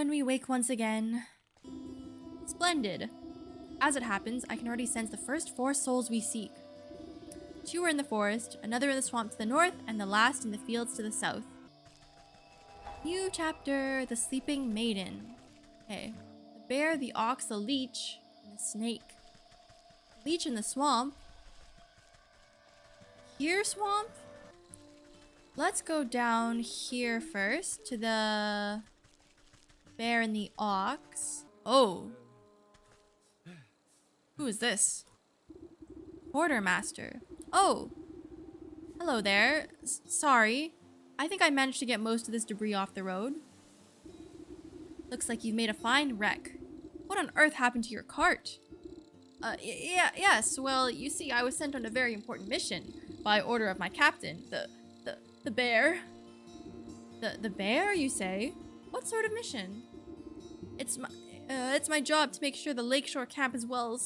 and we wake once again. Splendid. As it happens, I can already sense the first 4 souls we seek. 2 are in the forest, another in the swamp to the north, and the last in the fields to the south. New chapter, the sleeping maiden. Okay. The bear, the ox, the leech, and the snake. Leech in the swamp. Here, swamp? Let's go down here first to the bear and the ox. Oh. Who is this? Quartermaster. Oh. Hello there. Sorry. I think I managed to get most of this debris off the road. Looks like you've made a fine wreck. What on earth happened to your cart? Yes. Well, you see, I was sent on a very important mission by order of my captain, the bear. The bear, you say? What sort of mission? It's my job to make sure the lakeshore camp is well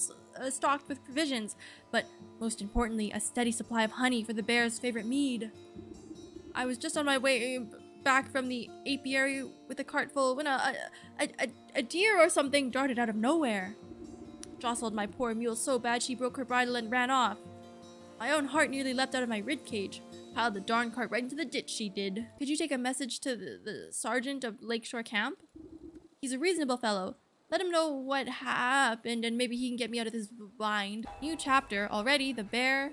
stocked with provisions, but most importantly, a steady supply of honey for the bear's favorite mead. I was just on my way back from the apiary with a cart full when a deer or something darted out of nowhere. Jostled my poor mule so bad she broke her bridle and ran off. My own heart nearly leapt out of my ribcage. Piled the darn cart right into the ditch, she did. Could you take a message to the sergeant of Lakeshore Camp? He's a reasonable fellow. Let him know what happened and maybe he can get me out of this bind. New chapter already, the bear.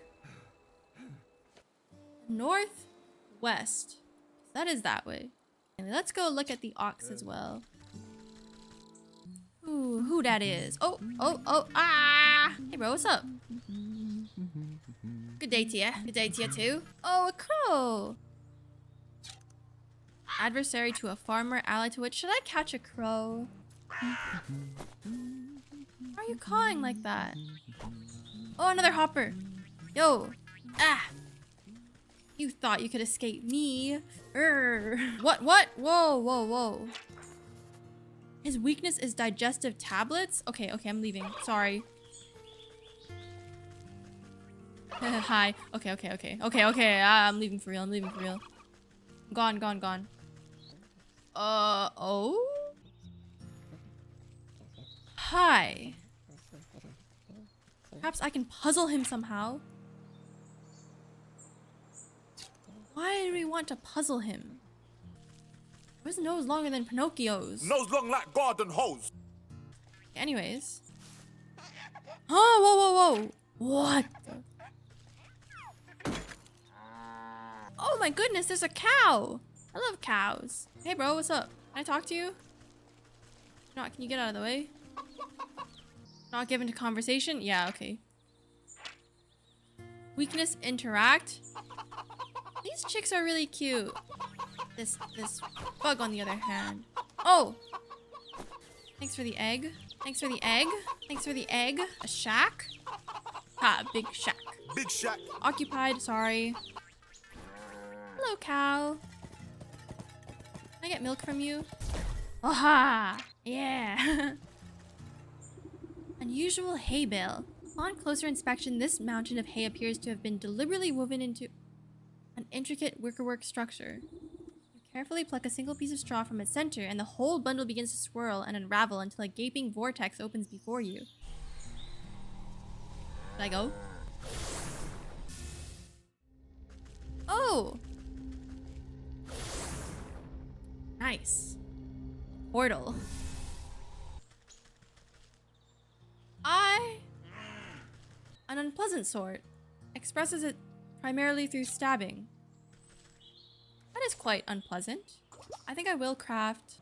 Northwest. That is that way. And let's go look at the ox as well. Ooh, who that is? Oh, ah! Hey bro, what's up? Good day to ya. Good day to ya too. Oh, a crow! Adversary to a farmer, ally to which. Should I catch a crow? Why are you cawing like that? Oh, another hopper. Yo. Ah! You thought you could escape me. What? Whoa. His weakness is digestive tablets? Okay, I'm leaving. Sorry. Hi. Okay. I'm leaving for real. Gone. Oh? Hi. Perhaps I can puzzle him somehow. Why do we want to puzzle him? Where's his nose longer than Pinocchio's? Nose long like garden hose. Anyways. Oh, whoa. What? Oh my goodness, there's a cow. I love cows. Hey bro, what's up? Can I talk to you? If not, can you get out of the way? Not given to conversation? Yeah, okay. Weakness, interact. These chicks are really cute. This bug on the other hand. Oh! Thanks for the egg. Thanks for the egg. A shack? Ha, big shack. Big shack. Occupied, sorry. Hello, cow. Can I get milk from you? Aha! Yeah! Unusual hay bale. On closer inspection, this mountain of hay appears to have been deliberately woven into an intricate wickerwork structure. You carefully pluck a single piece of straw from its center, and the whole bundle begins to swirl and unravel until a gaping vortex opens before you. Should I go? Oh! Nice. Portal. An unpleasant sort. Expresses it primarily through stabbing. That is quite unpleasant. I think I will craft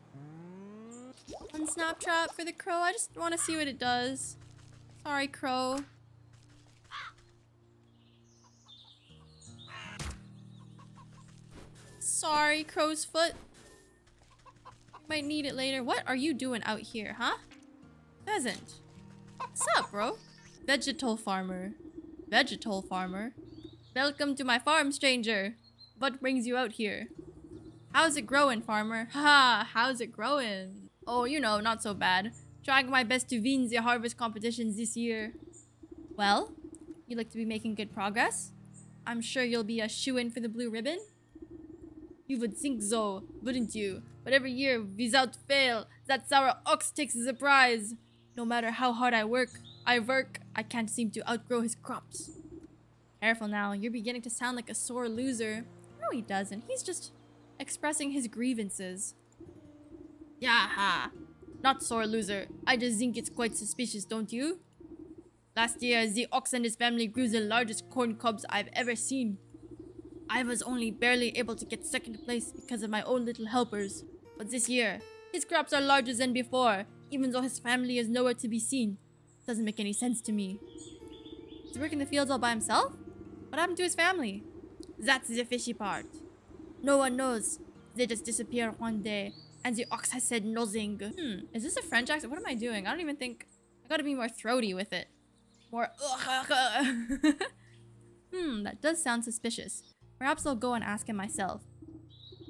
one snap trap for the crow. I just want to see what it does. Sorry, crow. Sorry, crow's foot. Might need it later. What are you doing out here, huh? Pheasant. What's up, bro? Vegetal farmer. Welcome to my farm, stranger. What brings you out here? How's it growing, farmer? Haha, how's it growing? Oh, you know, not so bad. Trying my best to win the harvest competitions this year. Well, you look to be making good progress. I'm sure you'll be a shoo-in for the blue ribbon. You would think so, wouldn't you? But every year, without fail, that sour ox takes the prize. No matter how hard I work, I can't seem to outgrow his crops. Careful now, you're beginning to sound like a sore loser. No, he doesn't. He's just expressing his grievances. Yaha! Not sore loser. I just think it's quite suspicious, don't you? Last year, the ox and his family grew the largest corn cobs I've ever seen. I was only barely able to get second place because of my own little helpers. But this year, his crops are larger than before, even though his family is nowhere to be seen. Doesn't make any sense to me. He's working the fields all by himself? What happened to his family? That's the fishy part. No one knows. They just disappear one day, and the ox has said nothing. Is this a French accent? What am I doing? I don't even think... I gotta be more throaty with it. More... that does sound suspicious. Perhaps I'll go and ask him myself.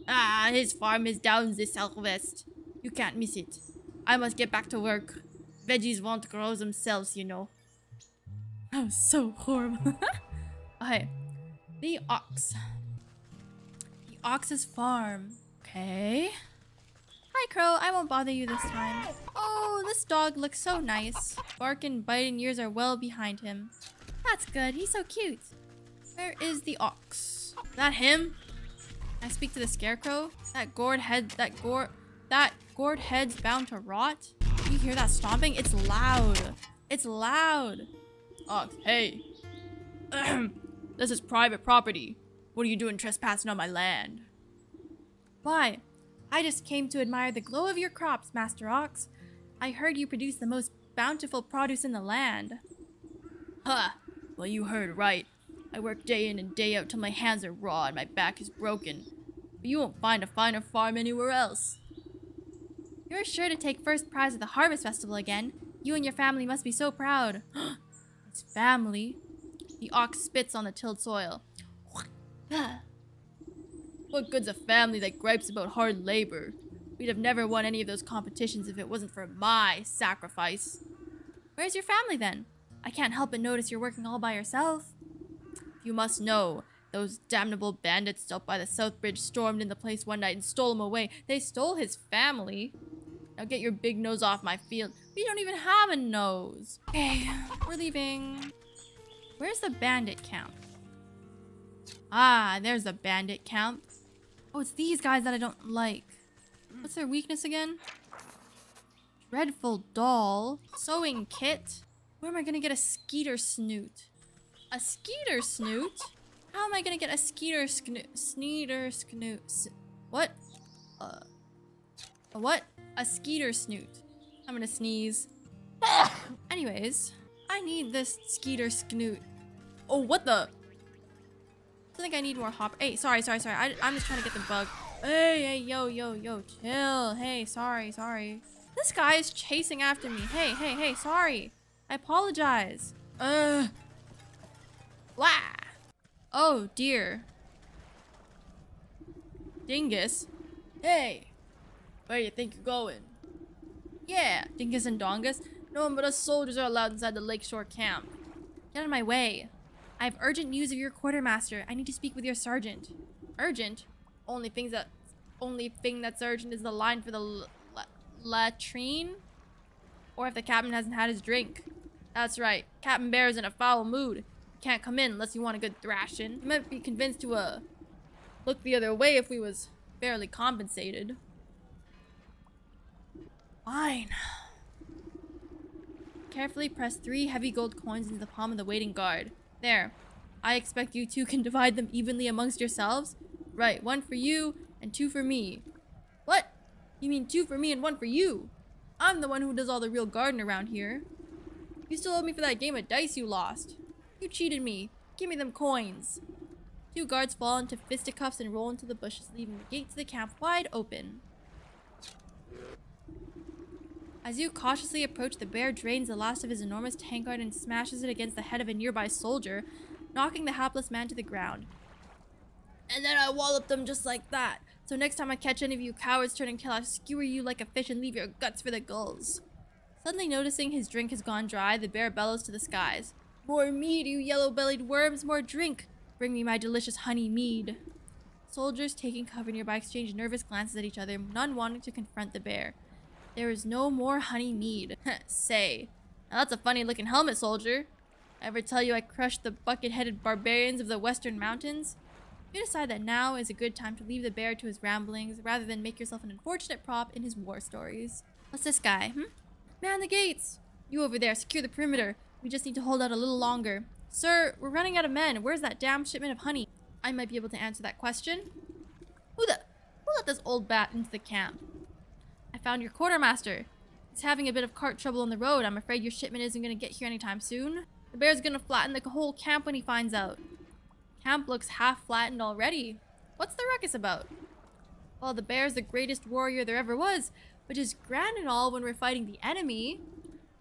Ah, his farm is down the southwest. You can't miss it. I must get back to work. Veggies won't grow themselves, you know. That was so horrible. Okay. The ox. The ox's farm. Okay. Hi, Crow. I won't bother you this time. Oh, this dog looks so nice. Bark and biting ears are well behind him. That's good. He's so cute. Where is the ox? Is that him? Can I speak to the scarecrow? That gourd head's bound to rot. You hear that stomping? It's loud. It's loud. Ox, hey. This is private property. What are you doing trespassing on my land? Why? I just came to admire the glow of your crops, Master Ox. I heard you produce the most bountiful produce in the land. Huh. Well, you heard right. I work day in and day out till my hands are raw and my back is broken. But you won't find a finer farm anywhere else. You're sure to take first prize at the Harvest Festival again. You and your family must be so proud. It's family. The ox spits on the tilled soil. What good's a family that gripes about hard labor? We'd have never won any of those competitions if it wasn't for my sacrifice. Where's your family then? I can't help but notice you're working all by yourself. You must know, those damnable bandits out by the South Bridge stormed in the place one night and stole him away. They stole his family. Now get your big nose off my field. We don't even have a nose. Okay, we're leaving. Where's the bandit camp? Ah, there's the bandit camp. Oh, it's these guys that I don't like. What's their weakness again? Dreadful doll. Sewing kit. Where am I gonna get a skeeter snoot? A skeeter snoot? How am I gonna get a skeeter snoot? What? A what? A skeeter snoot. I'm gonna sneeze. Anyways, I need this skeeter snoot. Oh, what the? I think I need more hop. Hey, sorry. I'm just trying to get the bug. Hey, yo, chill. Hey, sorry. This guy is chasing after me. Hey, sorry. I apologize. Wah. Oh, dear. Dingus. Hey. Where do you think you're going? Yeah, Dingus and Dongus. No one but us soldiers are allowed inside the lakeshore camp. Get out of my way. I have urgent news of your quartermaster. I need to speak with your sergeant. Urgent? Only thing that's urgent is the line for the latrine? Or if the captain hasn't had his drink. That's right. Captain Bear's in a foul mood. You can't come in unless you want a good thrashing. You might be convinced to, look the other way if we was fairly compensated. Fine. Carefully press 3 heavy gold coins into the palm of the waiting guard. There. I expect you two can divide them evenly amongst yourselves. Right, 1 for you and 2 for me. What? You mean 2 for me and 1 for you? I'm the one who does all the real garden around here. You still owe me for that game of dice you lost. You cheated me. Give me them coins. 2 guards fall into fisticuffs and roll into the bushes, leaving the gate to the camp wide open. As you cautiously approach, the bear drains the last of his enormous tankard and smashes it against the head of a nearby soldier, knocking the hapless man to the ground. And then I walloped them just like that. So next time I catch any of you cowards turning tail, I'll skewer you like a fish and leave your guts for the gulls. Suddenly noticing his drink has gone dry, the bear bellows to the skies. More mead, you yellow-bellied worms, more drink. Bring me my delicious honey mead. Soldiers taking cover nearby exchange nervous glances at each other, none wanting to confront the bear. There is no more honey mead. Say. Now that's a funny looking helmet, soldier. Ever tell you I crushed the bucket-headed barbarians of the western mountains? You decide that now is a good time to leave the bear to his ramblings rather than make yourself an unfortunate prop in his war stories. What's this guy, Man the gates! You over there, secure the perimeter. We just need to hold out a little longer. Sir, we're running out of men. Where's that damn shipment of honey? I might be able to answer that question. Who let this old bat into the camp? I found your quartermaster. He's having a bit of cart trouble on the road. I'm afraid your shipment isn't going to get here anytime soon. The bear's going to flatten the whole camp when he finds out. Camp looks half flattened already. What's the ruckus about? Well, the bear's the greatest warrior there ever was, which is grand and all when we're fighting the enemy.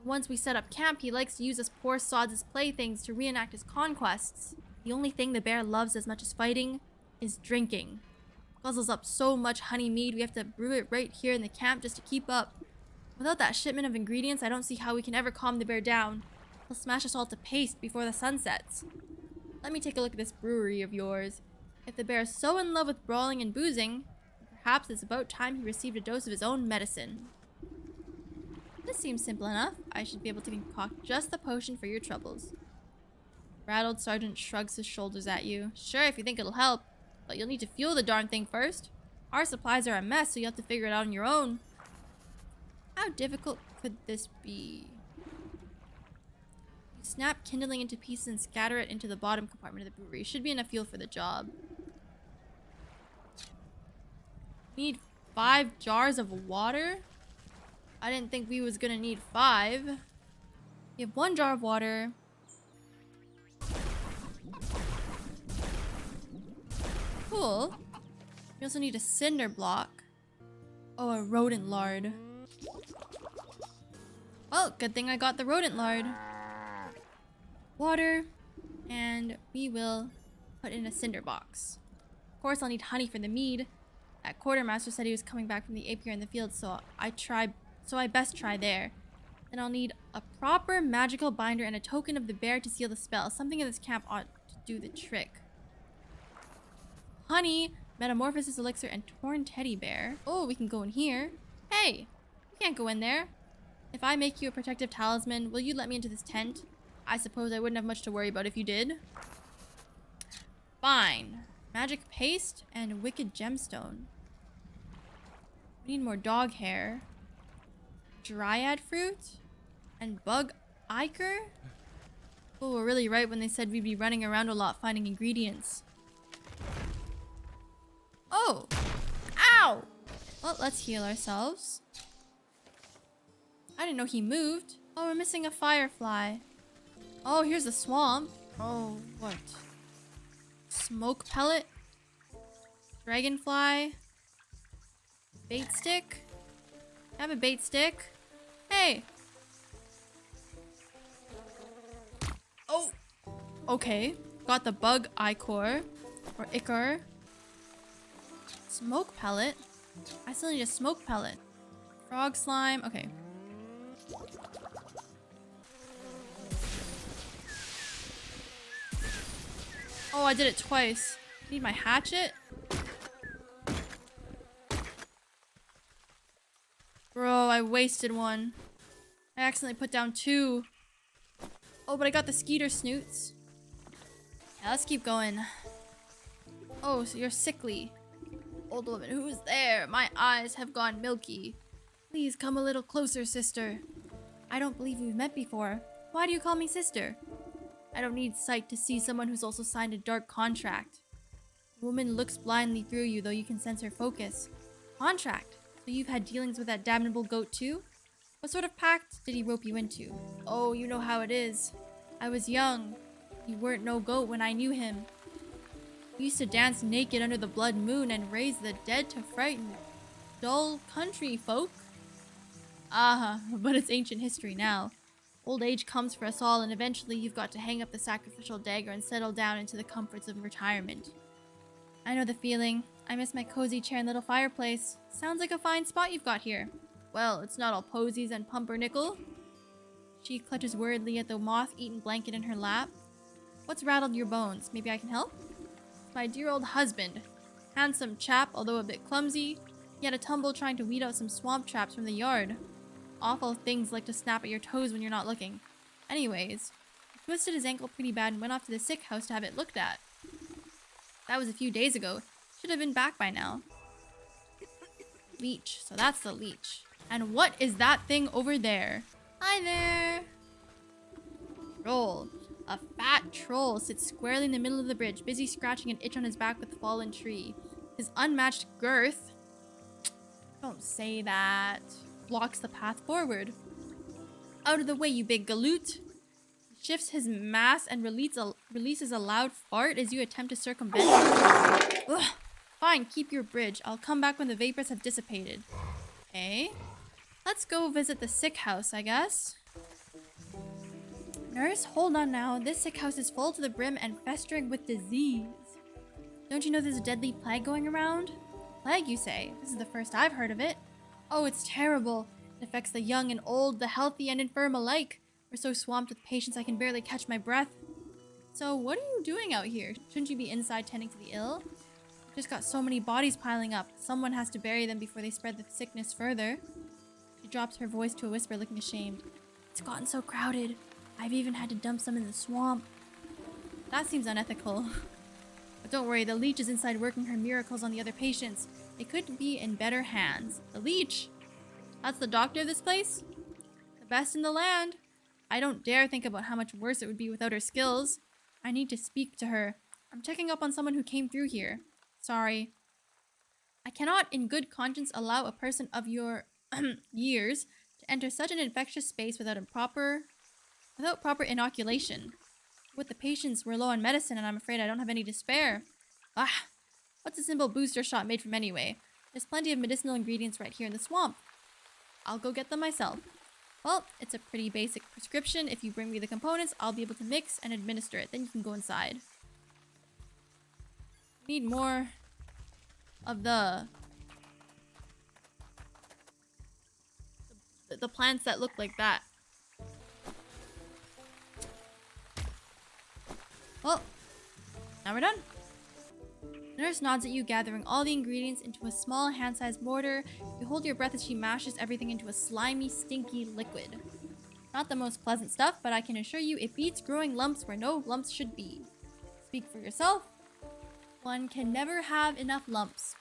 Once we set up camp, he likes to use us poor sods as playthings to reenact his conquests. The only thing the bear loves as much as fighting is drinking. Guzzles up so much honey mead we have to brew it right here in the camp just to keep up. Without that shipment of ingredients, I don't see how we can ever calm the bear down. He'll smash us all to paste before the sun sets. Let me take a look at this brewery of yours. If the bear is so in love with brawling and boozing, perhaps it's about time he received a dose of his own medicine. This seems simple enough. I should be able to concoct just the potion for your troubles. Rattled sergeant shrugs his shoulders at you. Sure, if you think it'll help, but you'll need to fuel the darn thing first. Our supplies are a mess, so you'll have to figure it out on your own. How difficult could this be? You snap kindling into pieces and scatter it into the bottom compartment of the brewery. Should be enough fuel for the job. We need 5 jars of water? I didn't think we was gonna need 5. We have 1 jar of water. Cool. We also need a cinder block. Oh, a rodent lard. Well, good thing I got the rodent lard. Water. And we will put in a cinder box. Of course, I'll need honey for the mead. That quartermaster said he was coming back from the apiary in the field, so I best try there. Then I'll need a proper magical binder and a token of the bear to seal the spell. Something in this camp ought to do the trick. Honey, metamorphosis elixir, and torn teddy bear. Oh, we can go in here. Hey, you can't go in there. If I make you a protective talisman, will you let me into this tent? I suppose I wouldn't have much to worry about if you did. Fine. Magic paste and wicked gemstone. We need more dog hair. Dryad fruit and bug ichor. People were really right when they said we'd be running around a lot finding ingredients. Oh! Ow! Well, let's heal ourselves. I didn't know he moved. Oh, we're missing a firefly. Oh, here's the swamp. Oh, what? Smoke pellet? Dragonfly? Bait stick? I have a bait stick. Hey! Oh! Okay. Got the bug ichor. Or ichor. Smoke pellet? I still need a smoke pellet. Frog slime. Okay. Oh, I did it twice. Need my hatchet? Bro, I wasted one. I accidentally put down 2. Oh, but I got the skeeter snoots. Yeah, let's keep going. Oh, so you're sickly. Old woman, who's there? My eyes have gone milky. Please come a little closer, sister. I don't believe we've met before. Why do you call me sister? I don't need sight to see someone who's also signed a dark contract. The woman looks blindly through you, though you can sense her focus. Contract? So you've had dealings with that damnable goat too? What sort of pact did he rope you into? Oh, you know how it is. I was young. You weren't no goat when I knew him. We used to dance naked under the blood moon and raise the dead to frighten dull country folk. But it's ancient history now. Old age comes for us all, and eventually you've got to hang up the sacrificial dagger and settle down into the comforts of retirement. I know the feeling. I miss my cozy chair and little fireplace. Sounds like a fine spot you've got here. Well, it's not all posies and pumpernickel. She clutches worriedly at the moth-eaten blanket in her lap. What's rattled your bones? Maybe I can help? My dear old husband. Handsome chap, although a bit clumsy. He had a tumble trying to weed out some swamp traps from the yard. Awful things like to snap at your toes when you're not looking. Anyways, he twisted his ankle pretty bad and went off to the sick house to have it looked at. That was a few days ago. Should have been back by now. Leech. So that's the leech. And what is that thing over there? Hi there. Troll. A fat troll sits squarely in the middle of the bridge, busy scratching an itch on his back with the fallen tree. His unmatched girth, don't say that, blocks the path forward. Out of the way, you big galoot. He shifts his mass and releases a loud fart as you attempt to circumvent him. Ugh. Fine, keep your bridge. I'll come back when the vapors have dissipated. Okay. Let's go visit the sick house, I guess. Nurse, hold on now. This sick house is full to the brim and festering with disease. Don't you know there's a deadly plague going around? Plague, you say? This is the first I've heard of it. Oh, it's terrible. It affects the young and old, the healthy and infirm alike. We're so swamped with patients I can barely catch my breath. So, what are you doing out here? Shouldn't you be inside tending to the ill? We've just got so many bodies piling up. Someone has to bury them before they spread the sickness further. She drops her voice to a whisper, looking ashamed. It's gotten so crowded. I've even had to dump some in the swamp. That seems unethical. But don't worry, the leech is inside working her miracles on the other patients. They could be in better hands. The leech! That's the doctor of this place? The best in the land. I don't dare think about how much worse it would be without her skills. I need to speak to her. I'm checking up on someone who came through here. Sorry. I cannot in good conscience allow a person of your years to enter such an infectious space without proper inoculation. With the patients, we're low on medicine and I'm afraid I don't have any to spare. Ah, what's a simple booster shot made from anyway? There's plenty of medicinal ingredients right here in the swamp. I'll go get them myself. Well, it's a pretty basic prescription. If you bring me the components, I'll be able to mix and administer it. Then you can go inside. Need more of the plants that look like that. Well, now we're done. The nurse nods at you, gathering all the ingredients into a small hand-sized mortar. You hold your breath as she mashes everything into a slimy, stinky liquid. Not the most pleasant stuff, but I can assure you it beats growing lumps where no lumps should be. Speak for yourself. One can never have enough lumps.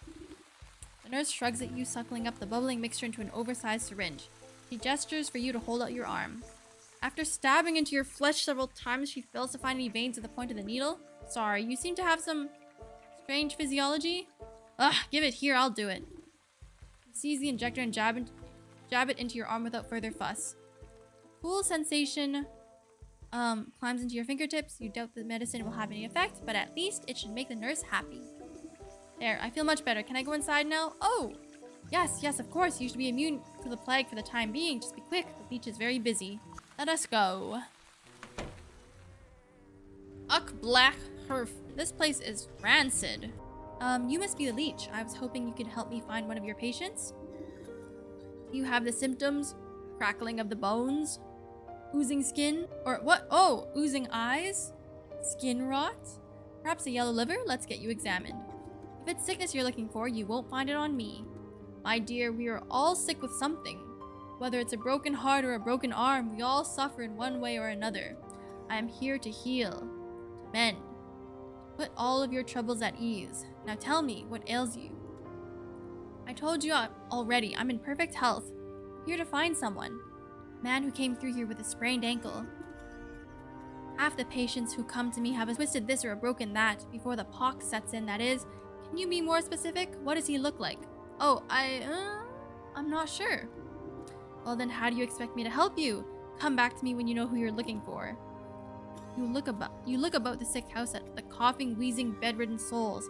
The nurse shrugs at you, suckling up the bubbling mixture into an oversized syringe. She gestures for you to hold out your arm. After stabbing into your flesh several times, she fails to find any veins at the point of the needle. Sorry, you seem to have some strange physiology. Ugh, give it here, I'll do it. You seize the injector and jab it into your arm without further fuss. Cool sensation climbs into your fingertips. You doubt the medicine will have any effect, but at least it should make the nurse happy. There, I feel much better. Can I go inside now? Oh! Yes, of course. You should be immune to the plague for the time being. Just be quick. The leech is very busy. Let us go. Uck black herf. This place is rancid. You must be the leech. I was hoping you could help me find one of your patients. Do you have the symptoms? Crackling of the bones? Oozing skin? Or what? Oh, oozing eyes? Skin rot? Perhaps a yellow liver? Let's get you examined. If it's sickness you're looking for, you won't find it on me. My dear, we are all sick with something. Whether it's a broken heart or a broken arm, we all suffer in one way or another. I am here to heal, to mend, to put all of your troubles at ease. Now tell me, what ails you? I told you already, I'm in perfect health. I'm here to find someone. A man who came through here with a sprained ankle. Half the patients who come to me have a twisted this or a broken that before the pox sets in, that is. Can you be more specific? What does he look like? Oh, I'm not sure. Well then, how do you expect me to help you? Come back to me when you know who you're looking for. You look about the sick house at the coughing, wheezing, bedridden souls.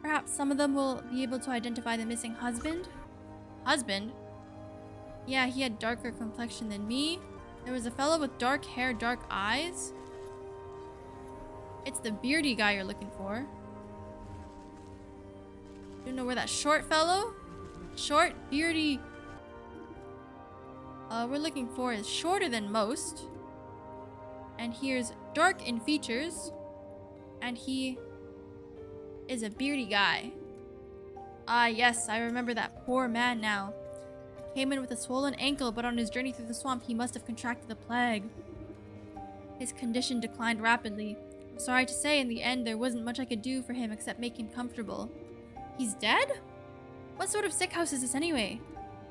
Perhaps some of them will be able to identify the missing husband? Husband? Yeah, he had darker complexion than me. There was a fellow with dark hair, dark eyes. It's the beardy guy you're looking for. You know where that short fellow? Short, beardy... we're looking for is shorter than most. And here's dark in features. And he is a beardy guy. Ah, yes, I remember that poor man now. He came in with a swollen ankle, but on his journey through the swamp, he must have contracted the plague. His condition declined rapidly. I'm sorry to say, in the end, there wasn't much I could do for him except make him comfortable. He's dead? What sort of sick house is this anyway?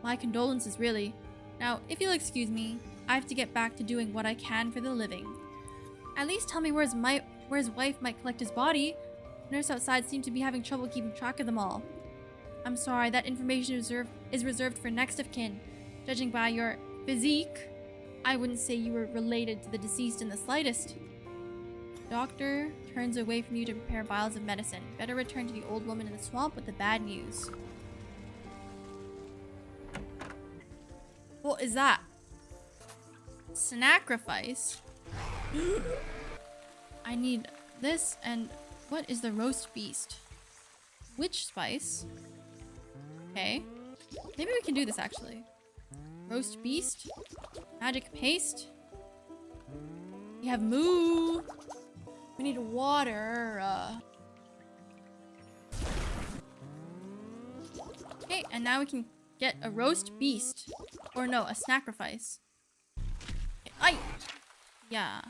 My condolences, really. Now, if you'll excuse me, I have to get back to doing what I can for the living. At least tell me where his wife might collect his body. The nurse outside seemed to be having trouble keeping track of them all. I'm sorry, that information is reserved for next of kin. Judging by your physique, I wouldn't say you were related to the deceased in the slightest. Doctor turns away from you to prepare vials of medicine. Better return to the old woman in the swamp with the bad news. What is that? SNACKRIFICE? I need this, and what is the roast beast? Witch spice? Okay. Maybe we can do this actually. Roast beast? Magic paste? We have moo! We need water. Okay, and now we can get a roast beast. Or no, a SNACKRIFICE. Okay, aye! Yeah.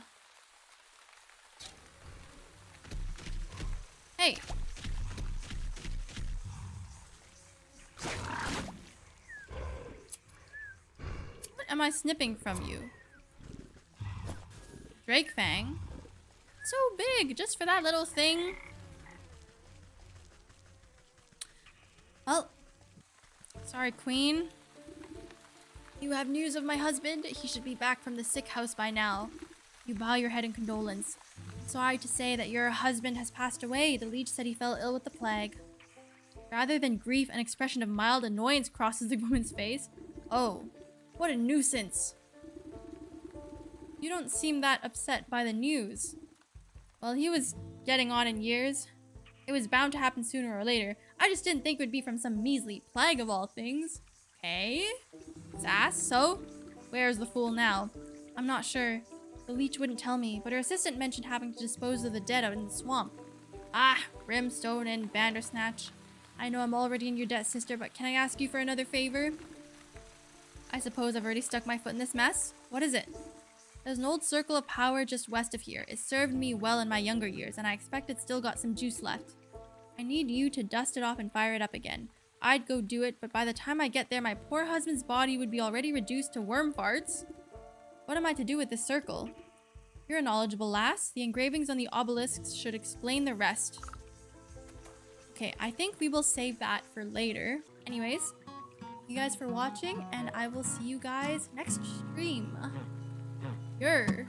Hey! What am I snipping from you? Drake Fang? So big, just for that little thing. Well, sorry, Queen. You have news of my husband? He should be back from the sick house by now. You bow your head in condolence. Sorry to say that your husband has passed away. The leech said he fell ill with the plague. Rather than grief, an expression of mild annoyance crosses the woman's face. Oh, what a nuisance. You don't seem that upset by the news. Well, he was getting on in years. It was bound to happen sooner or later. I just didn't think it would be from some measly plague of all things. Okay. Sass, so? Where's the fool now? I'm not sure. The leech wouldn't tell me, but her assistant mentioned having to dispose of the dead out in the swamp. Ah, brimstone and bandersnatch. I know I'm already in your debt, sister, but can I ask you for another favor? I suppose I've already stuck my foot in this mess. What is it? There's an old circle of power just west of here. It served me well in my younger years, and I expect it's still got some juice left. I need you to dust it off and fire it up again. I'd go do it, but by the time I get there, my poor husband's body would be already reduced to worm farts. What am I to do with this circle? You're a knowledgeable lass. The engravings on the obelisks should explain the rest. Okay, I think we will save that for later. Anyways, thank you guys for watching, and I will see you guys next stream. Yer.